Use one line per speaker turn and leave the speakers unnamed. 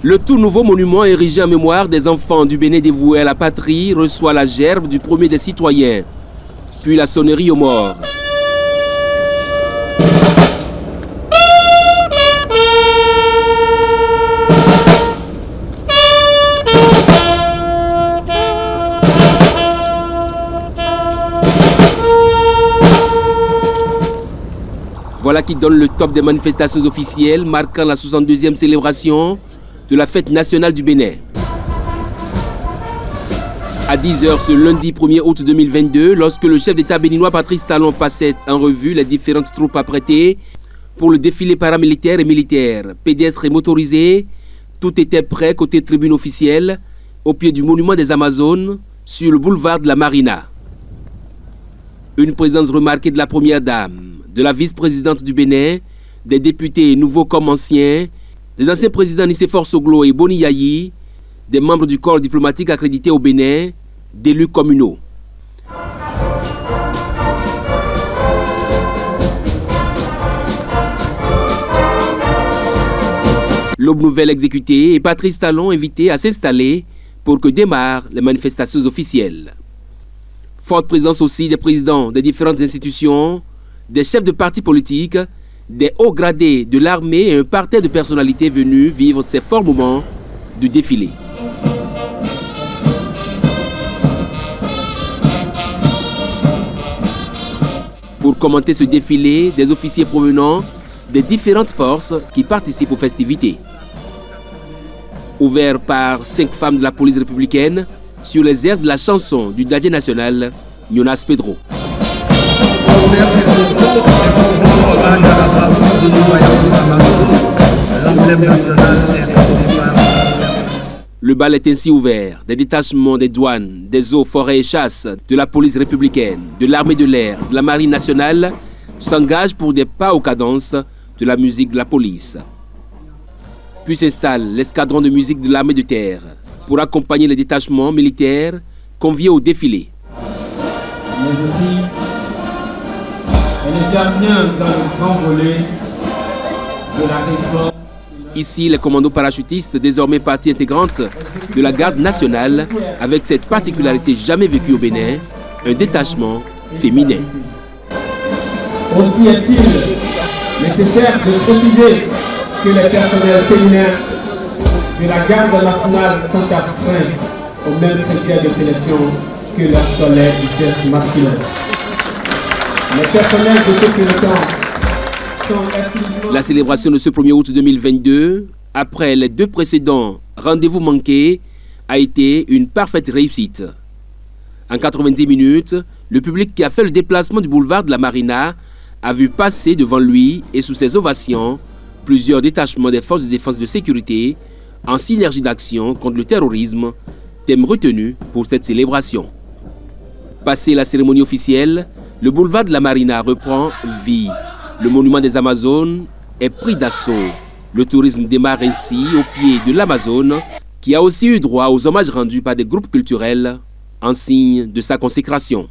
Le tout nouveau monument érigé en mémoire des enfants du Bénin dévoués à la patrie reçoit la gerbe du premier des citoyens, puis la sonnerie aux morts. Voilà qui donne le top des manifestations officielles marquant la 62e célébration de la fête nationale du Bénin. À 10h ce lundi 1er août 2022, lorsque le chef d'État béninois Patrice Talon passait en revue les différentes troupes apprêtées pour le défilé paramilitaire et militaire, pédestre et motorisé, tout était prêt côté tribune officielle, au pied du monument des Amazones, sur le boulevard de la Marina. Une présence remarquée de la première dame, de la vice-présidente du Bénin, des députés nouveaux comme anciens, des anciens présidents Nicéphore Soglo et Boni Yayi, des membres du corps diplomatique accrédité au Bénin, d'élus communaux. L'Aube nouvelle exécutée et Patrice Talon invité à s'installer pour que démarrent les manifestations officielles. Forte présence aussi des présidents des différentes institutions, des chefs de partis politiques, des hauts gradés de l'armée et un parterre de personnalités venues vivre ces forts moments du défilé. Pour commenter ce défilé, des officiers provenant des différentes forces qui participent aux festivités. Ouvert par 5 femmes de la police républicaine sur les airs de la chanson du Dadje national, Jonas Pedro. Le bal est ainsi ouvert. Des détachements des douanes, des eaux, forêts et chasses, de la police républicaine, de l'armée de l'air, de la marine nationale s'engagent pour des pas aux cadences de la musique de la police. Puis s'installe l'escadron de musique de l'armée de terre pour accompagner les détachements militaires conviés au défilé.
Mais aussi, elle intervient dans le grand volet de la réforme.
Ici, les commandos parachutistes, désormais partie intégrante de la garde nationale, avec cette particularité jamais vécue au Bénin, un détachement féminin.
Aussi est-il nécessaire de préciser que les personnels féminins de la garde nationale sont astreints aux mêmes critères de sélection que leurs collègues du sexe masculin. Les personnels de sécurité sont exclusivement...
La célébration de ce 1er août 2022, après les 2 précédents rendez-vous manqués, a été une parfaite réussite. En 90 minutes, le public qui a fait le déplacement du boulevard de la Marina a vu passer devant lui et sous ses ovations plusieurs détachements des forces de défense et de sécurité en synergie d'action contre le terrorisme, thème retenu pour cette célébration. Passé la cérémonie officielle, le boulevard de la Marina reprend vie. Le monument des Amazones est pris d'assaut. Le tourisme démarre ainsi au pied de l'Amazone, qui a aussi eu droit aux hommages rendus par des groupes culturels en signe de sa consécration.